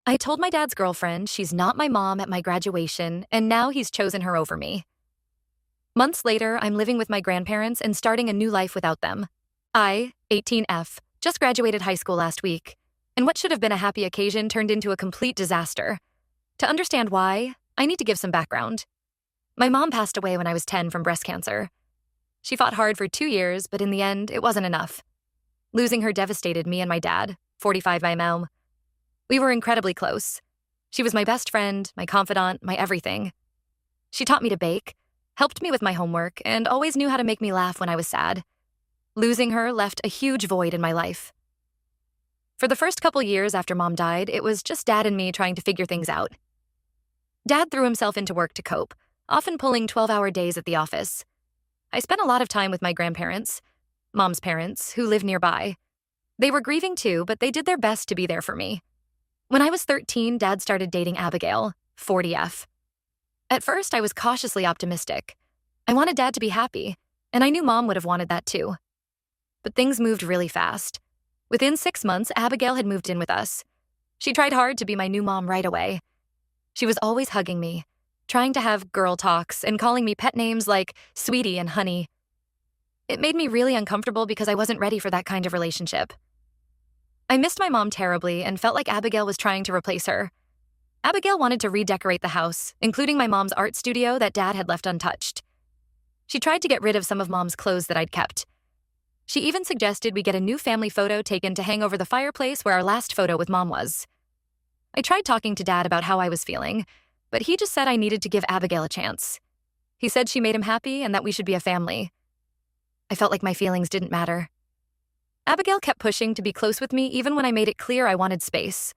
I told my dad's girlfriend she's not my mom at my graduation, and now he's chosen her over me. Months later, I'm living with my grandparents and starting a new life without them. I, 18F, just graduated high school last week, and what should have been a happy occasion turned into a complete disaster. To understand why, I need to give some background. My mom passed away when I was 10 from breast cancer. She fought hard for 2 years, but in the end, it wasn't enough. Losing her devastated me and my dad, 45 by mom. We were incredibly close. She was my best friend, my confidant, my everything. She taught me to bake, helped me with my homework, and always knew how to make me laugh when I was sad. Losing her left a huge void in my life. For the first couple years after Mom died, it was just Dad and me trying to figure things out. Dad threw himself into work to cope, often pulling 12-hour days at the office. I spent a lot of time with my grandparents, Mom's parents, who live nearby. They were grieving too, but they did their best to be there for me. When I was 13, Dad started dating Abigail, 40F. At first, I was cautiously optimistic. I wanted Dad to be happy, and I knew Mom would have wanted that too. But things moved really fast. Within 6 months, Abigail had moved in with us. She tried hard to be my new mom right away. She was always hugging me, trying to have girl talks, and calling me pet names like Sweetie and Honey. It made me really uncomfortable because I wasn't ready for that kind of relationship. I missed my mom terribly and felt like Abigail was trying to replace her. Abigail wanted to redecorate the house, including my mom's art studio that Dad had left untouched. She tried to get rid of some of Mom's clothes that I'd kept. She even suggested we get a new family photo taken to hang over the fireplace where our last photo with Mom was. I tried talking to Dad about how I was feeling, but he just said I needed to give Abigail a chance. He said she made him happy and that we should be a family. I felt like my feelings didn't matter. Abigail kept pushing to be close with me even when I made it clear I wanted space.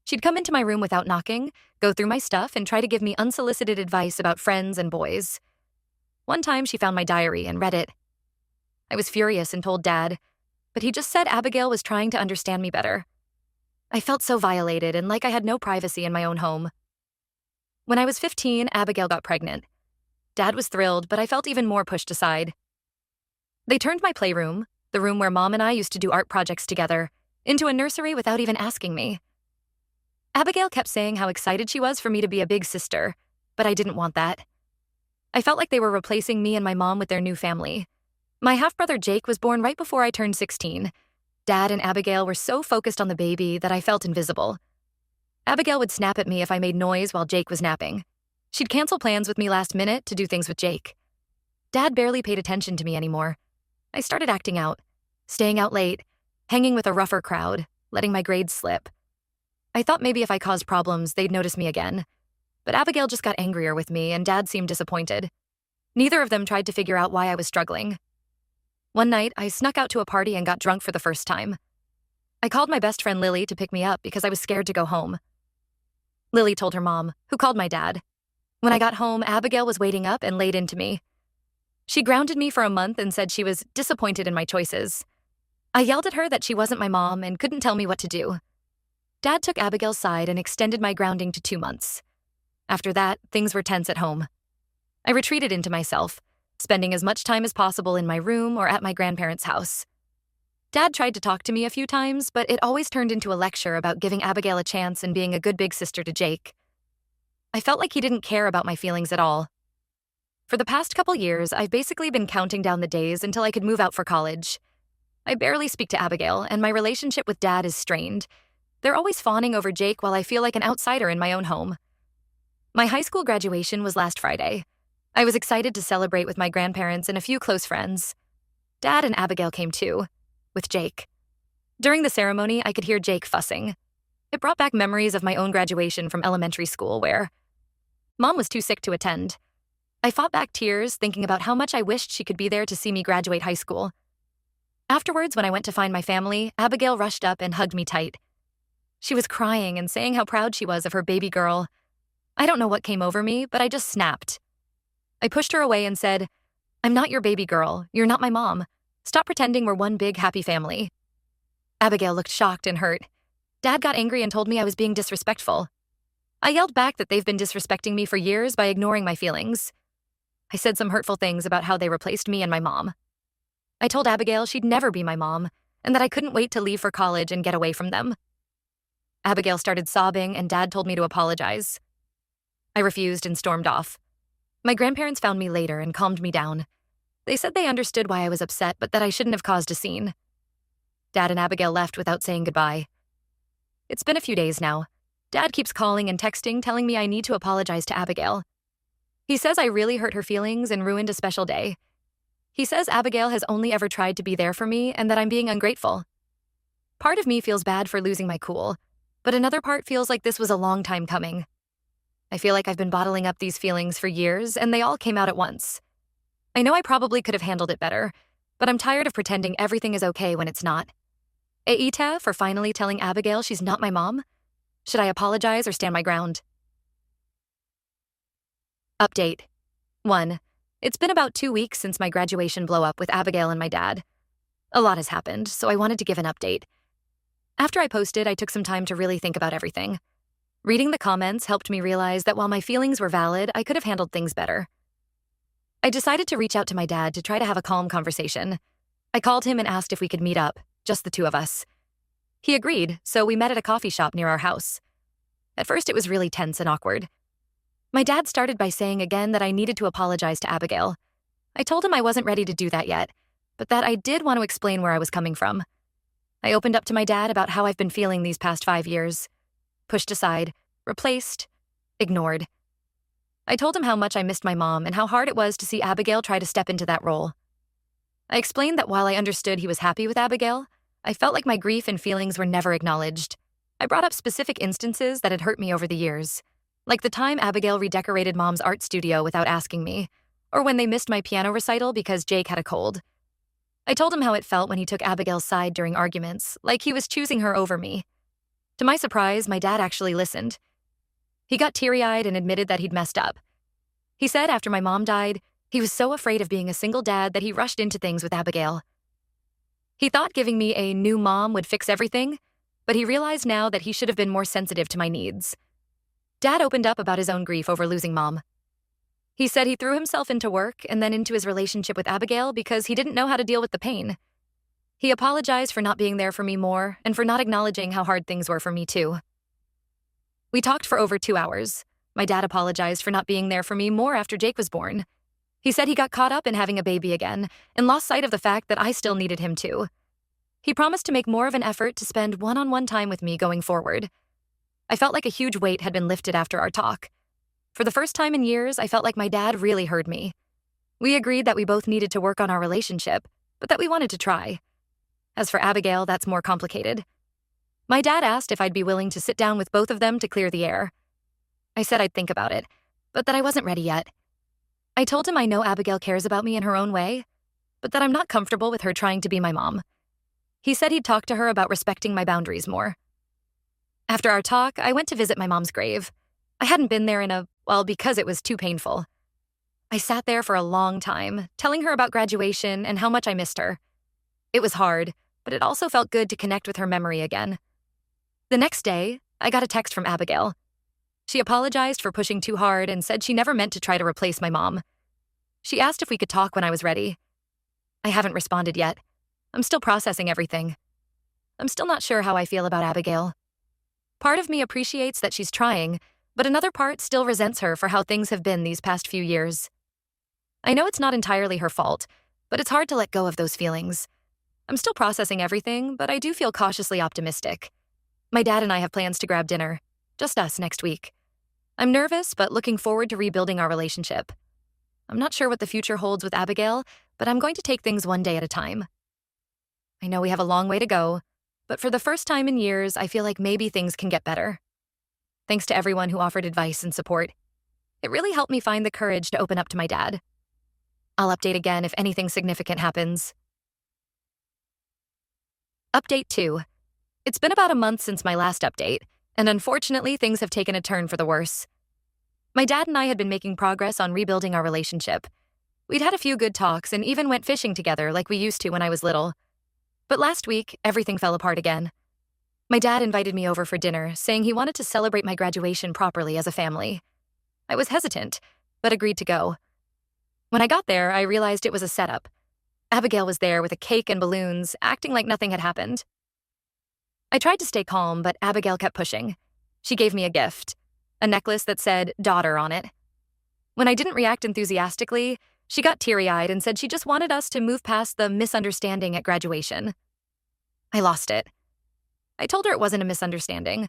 She'd come into my room without knocking, go through my stuff, and try to give me unsolicited advice about friends and boys. One time she found my diary and read it. I was furious and told Dad, but he just said Abigail was trying to understand me better. I felt so violated and like I had no privacy in my own home. When I was 15, Abigail got pregnant. Dad was thrilled, but I felt even more pushed aside. They turned my playroom, the room where Mom and I used to do art projects together, into a nursery without even asking me. Abigail kept saying how excited she was for me to be a big sister, but I didn't want that. I felt like they were replacing me and my mom with their new family. My half-brother Jake was born right before I turned 16. Dad and Abigail were so focused on the baby that I felt invisible. Abigail would snap at me if I made noise while Jake was napping. She'd cancel plans with me last minute to do things with Jake. Dad barely paid attention to me anymore. I started acting out, staying out late, hanging with a rougher crowd, letting my grades slip. I thought maybe if I caused problems, they'd notice me again. But Abigail just got angrier with me, and Dad seemed disappointed. Neither of them tried to figure out why I was struggling. One night, I snuck out to a party and got drunk for the first time. I called my best friend Lily to pick me up because I was scared to go home. Lily told her mom, who called my dad. When I got home, Abigail was waiting up and laid into me. She grounded me for a month and said she was disappointed in my choices. I yelled at her that she wasn't my mom and couldn't tell me what to do. Dad took Abigail's side and extended my grounding to 2 months. After that, things were tense at home. I retreated into myself, spending as much time as possible in my room or at my grandparents' house. Dad tried to talk to me a few times, but it always turned into a lecture about giving Abigail a chance and being a good big sister to Jake. I felt like he didn't care about my feelings at all. For the past couple years, I've basically been counting down the days until I could move out for college. I barely speak to Abigail, and my relationship with Dad is strained. They're always fawning over Jake while I feel like an outsider in my own home. My high school graduation was last Friday. I was excited to celebrate with my grandparents and a few close friends. Dad and Abigail came too, with Jake. During the ceremony, I could hear Jake fussing. It brought back memories of my own graduation from elementary school where Mom was too sick to attend. I fought back tears thinking about how much I wished she could be there to see me graduate high school. Afterwards, when I went to find my family, Abigail rushed up and hugged me tight. She was crying and saying how proud she was of her baby girl. I don't know what came over me, but I just snapped. I pushed her away and said, "I'm not your baby girl. You're not my mom. Stop pretending we're one big happy family." Abigail looked shocked and hurt. Dad got angry and told me I was being disrespectful. I yelled back that they've been disrespecting me for years by ignoring my feelings. I said some hurtful things about how they replaced me and my mom. I told Abigail she'd never be my mom and that I couldn't wait to leave for college and get away from them. Abigail started sobbing, and Dad told me to apologize. I refused and stormed off. My grandparents found me later and calmed me down. They said they understood why I was upset, but that I shouldn't have caused a scene. Dad and Abigail left without saying goodbye. It's been a few days now. Dad keeps calling and texting, telling me I need to apologize to Abigail. He says I really hurt her feelings and ruined a special day. He says Abigail has only ever tried to be there for me and that I'm being ungrateful. Part of me feels bad for losing my cool, but another part feels like this was a long time coming. I feel like I've been bottling up these feelings for years, and they all came out at once. I know I probably could have handled it better, but I'm tired of pretending everything is okay when it's not. Aita for finally telling Abigail she's not my mom? Should I apologize or stand my ground? Update. 1. It's been about 2 weeks since my graduation blow-up with Abigail and my dad. A lot has happened, so I wanted to give an update. After I posted, I took some time to really think about everything. Reading the comments helped me realize that while my feelings were valid, I could have handled things better. I decided to reach out to my dad to try to have a calm conversation. I called him and asked if we could meet up, just the two of us. He agreed, so we met at a coffee shop near our house. At first, it was really tense and awkward. My dad started by saying again that I needed to apologize to Abigail. I told him I wasn't ready to do that yet, but that I did want to explain where I was coming from. I opened up to my dad about how I've been feeling these past 5 years. Pushed aside, replaced, ignored. I told him how much I missed my mom and how hard it was to see Abigail try to step into that role. I explained that while I understood he was happy with Abigail, I felt like my grief and feelings were never acknowledged. I brought up specific instances that had hurt me over the years, like the time Abigail redecorated Mom's art studio without asking me, or when they missed my piano recital because Jake had a cold. I told him how it felt when he took Abigail's side during arguments, like he was choosing her over me. To my surprise, my dad actually listened. He got teary-eyed and admitted that he'd messed up. He said after my mom died, he was so afraid of being a single dad that he rushed into things with Abigail. He thought giving me a new mom would fix everything, but he realized now that he should have been more sensitive to my needs. Dad opened up about his own grief over losing Mom. He said he threw himself into work and then into his relationship with Abigail because he didn't know how to deal with the pain. He apologized for not being there for me more and for not acknowledging how hard things were for me too. We talked for over 2 hours. My dad apologized for not being there for me more after Jake was born. He said he got caught up in having a baby again and lost sight of the fact that I still needed him too. He promised to make more of an effort to spend one-on-one time with me going forward. I felt like a huge weight had been lifted after our talk. For the first time in years, I felt like my dad really heard me. We agreed that we both needed to work on our relationship, but that we wanted to try. As for Abigail, that's more complicated. My dad asked if I'd be willing to sit down with both of them to clear the air. I said I'd think about it, but that I wasn't ready yet. I told him I know Abigail cares about me in her own way, but that I'm not comfortable with her trying to be my mom. He said he'd talk to her about respecting my boundaries more. After our talk, I went to visit my mom's grave. I hadn't been there because it was too painful. I sat there for a long time, telling her about graduation and how much I missed her. It was hard, but it also felt good to connect with her memory again. The next day, I got a text from Abigail. She apologized for pushing too hard and said she never meant to try to replace my mom. She asked if we could talk when I was ready. I haven't responded yet. I'm still processing everything. I'm still not sure how I feel about Abigail. Part of me appreciates that she's trying, but another part still resents her for how things have been these past few years. I know it's not entirely her fault, but it's hard to let go of those feelings. I'm still processing everything, but I do feel cautiously optimistic. My dad and I have plans to grab dinner, just us next week. I'm nervous, but looking forward to rebuilding our relationship. I'm not sure what the future holds with Abigail, but I'm going to take things one day at a time. I know we have a long way to go, but for the first time in years, I feel like maybe things can get better. Thanks to everyone who offered advice and support. It really helped me find the courage to open up to my dad. I'll update again if anything significant happens. Update 2. It's been about a month since my last update, and unfortunately, things have taken a turn for the worse. My dad and I had been making progress on rebuilding our relationship. We'd had a few good talks and even went fishing together like we used to when I was little. But last week, everything fell apart again. My dad invited me over for dinner, saying he wanted to celebrate my graduation properly as a family. I was hesitant, but agreed to go. When I got there, I realized it was a setup. Abigail was there with a cake and balloons, acting like nothing had happened. I tried to stay calm, but Abigail kept pushing. She gave me a gift, a necklace that said daughter on it. When I didn't react enthusiastically, she got teary-eyed and said she just wanted us to move past the misunderstanding at graduation. I lost it. I told her it wasn't a misunderstanding.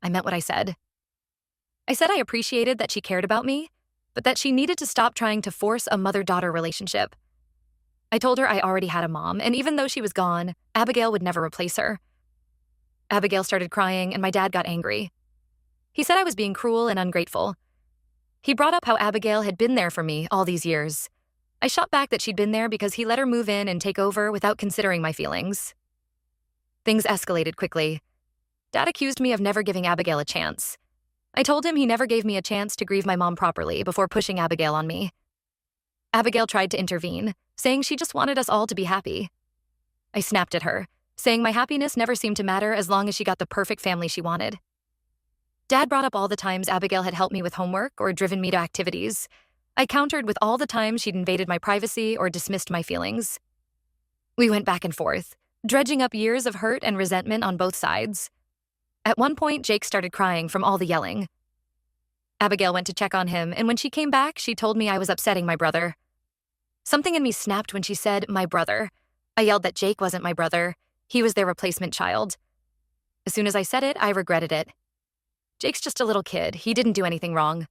I meant what I said. I said I appreciated that she cared about me, but that she needed to stop trying to force a mother-daughter relationship. I told her I already had a mom, and even though she was gone, Abigail would never replace her. Abigail started crying, and my dad got angry. He said I was being cruel and ungrateful. He brought up how Abigail had been there for me all these years. I shot back that she'd been there because he let her move in and take over without considering my feelings. Things escalated quickly. Dad accused me of never giving Abigail a chance. I told him he never gave me a chance to grieve my mom properly before pushing Abigail on me. Abigail tried to intervene, saying she just wanted us all to be happy. I snapped at her, saying my happiness never seemed to matter as long as she got the perfect family she wanted. Dad brought up all the times Abigail had helped me with homework or driven me to activities. I countered with all the times she'd invaded my privacy or dismissed my feelings. We went back and forth, dredging up years of hurt and resentment on both sides. At one point, Jake started crying from all the yelling. Abigail went to check on him, and when she came back, she told me I was upsetting my brother. Something in me snapped when she said, my brother. I yelled that Jake wasn't my brother. He was their replacement child. As soon as I said it, I regretted it. Jake's just a little kid. He didn't do anything wrong.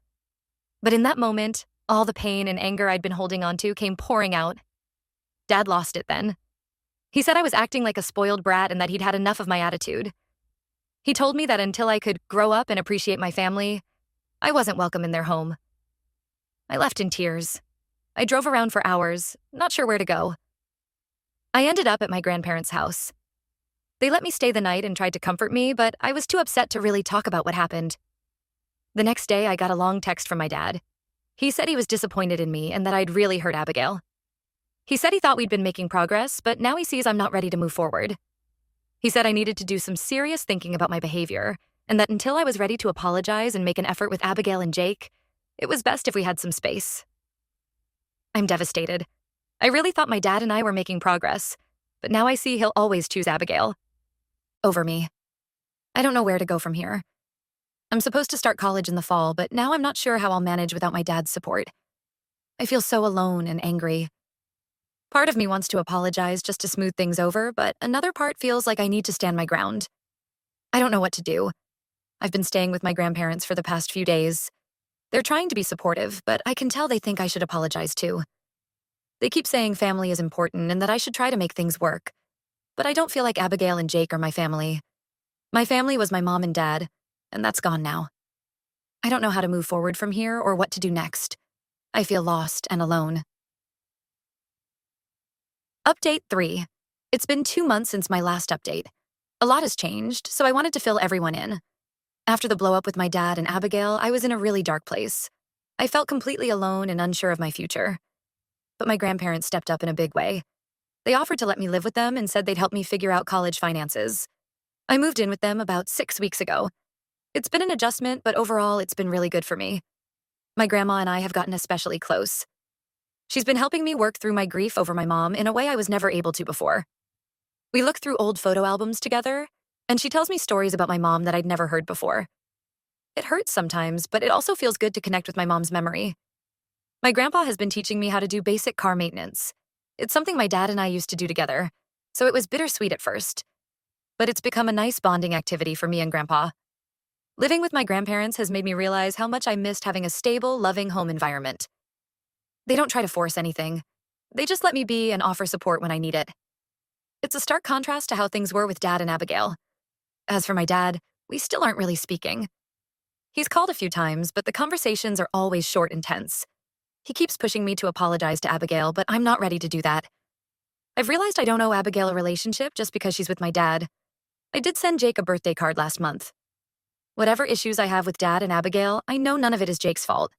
But in that moment, all the pain and anger I'd been holding onto came pouring out. Dad lost it then. He said I was acting like a spoiled brat and that he'd had enough of my attitude. He told me that until I could grow up and appreciate my family, I wasn't welcome in their home. I left in tears. I drove around for hours, not sure where to go. I ended up at my grandparents' house. They let me stay the night and tried to comfort me, but I was too upset to really talk about what happened. The next day, I got a long text from my dad. He said he was disappointed in me and that I'd really hurt Abigail. He said he thought we'd been making progress, but now he sees I'm not ready to move forward. He said I needed to do some serious thinking about my behavior, and that until I was ready to apologize and make an effort with Abigail and Jake, it was best if we had some space. I'm devastated. I really thought my dad and I were making progress, but now I see he'll always choose Abigail over me. I don't know where to go from here. I'm supposed to start college in the fall, but now I'm not sure how I'll manage without my dad's support. I feel so alone and angry. Part of me wants to apologize just to smooth things over, but another part feels like I need to stand my ground. I don't know what to do. I've been staying with my grandparents for the past few days. They're trying to be supportive, but I can tell they think I should apologize too. They keep saying family is important and that I should try to make things work. But I don't feel like Abigail and Jake are my family. My family was my mom and dad, and that's gone now. I don't know how to move forward from here or what to do next. I feel lost and alone. Update 3. It's been 2 months since my last update. A lot has changed, so I wanted to fill everyone in. After the blow-up with my dad and Abigail, I was in a really dark place. I felt completely alone and unsure of my future. But my grandparents stepped up in a big way. They offered to let me live with them and said they'd help me figure out college finances. I moved in with them about 6 weeks ago. It's been an adjustment, but overall, it's been really good for me. My grandma and I have gotten especially close. She's been helping me work through my grief over my mom in a way I was never able to before. We look through old photo albums together, and she tells me stories about my mom that I'd never heard before. It hurts sometimes, but it also feels good to connect with my mom's memory. My grandpa has been teaching me how to do basic car maintenance. It's something my dad and I used to do together, so it was bittersweet at first. But it's become a nice bonding activity for me and Grandpa. Living with my grandparents has made me realize how much I missed having a stable, loving home environment. They don't try to force anything. They just let me be and offer support when I need it. It's a stark contrast to how things were with Dad and Abigail. As for my dad, we still aren't really speaking. He's called a few times, but the conversations are always short and tense. He keeps pushing me to apologize to Abigail, but I'm not ready to do that. I've realized I don't owe Abigail a relationship just because she's with my dad. I did send Jake a birthday card last month. Whatever issues I have with Dad and Abigail, I know none of it is Jake's fault.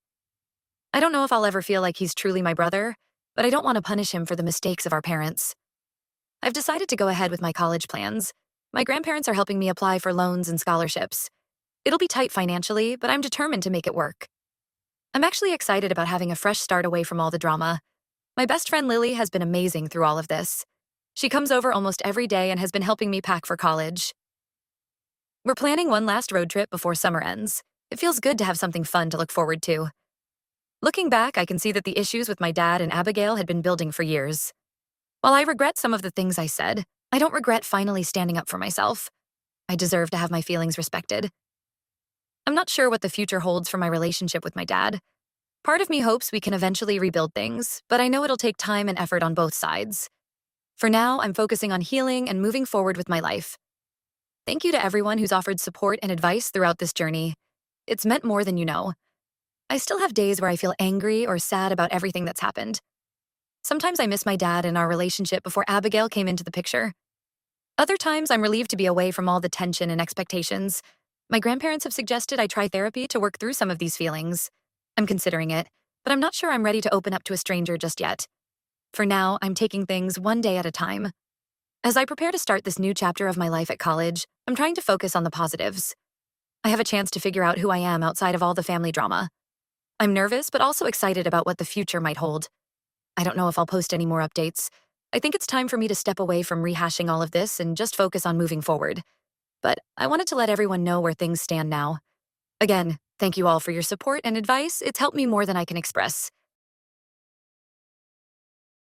I don't know if I'll ever feel like he's truly my brother, but I don't want to punish him for the mistakes of our parents. I've decided to go ahead with my college plans. My grandparents are helping me apply for loans and scholarships. It'll be tight financially, but I'm determined to make it work. I'm actually excited about having a fresh start away from all the drama. My best friend Lily has been amazing through all of this. She comes over almost every day and has been helping me pack for college. We're planning one last road trip before summer ends. It feels good to have something fun to look forward to. Looking back, I can see that the issues with my dad and Abigail had been building for years. While I regret some of the things I said, I don't regret finally standing up for myself. I deserve to have my feelings respected. I'm not sure what the future holds for my relationship with my dad. Part of me hopes we can eventually rebuild things, but I know it'll take time and effort on both sides. For now, I'm focusing on healing and moving forward with my life. Thank you to everyone who's offered support and advice throughout this journey. It's meant more than you know. I still have days where I feel angry or sad about everything that's happened. Sometimes I miss my dad and our relationship before Abigail came into the picture. Other times, I'm relieved to be away from all the tension and expectations. My grandparents have suggested I try therapy to work through some of these feelings. I'm considering it, but I'm not sure I'm ready to open up to a stranger just yet. For now, I'm taking things one day at a time. As I prepare to start this new chapter of my life at college, I'm trying to focus on the positives. I have a chance to figure out who I am outside of all the family drama. I'm nervous, but also excited about what the future might hold. I don't know if I'll post any more updates. I think it's time for me to step away from rehashing all of this and just focus on moving forward. But I wanted to let everyone know where things stand now. Again, thank you all for your support and advice. It's helped me more than I can express.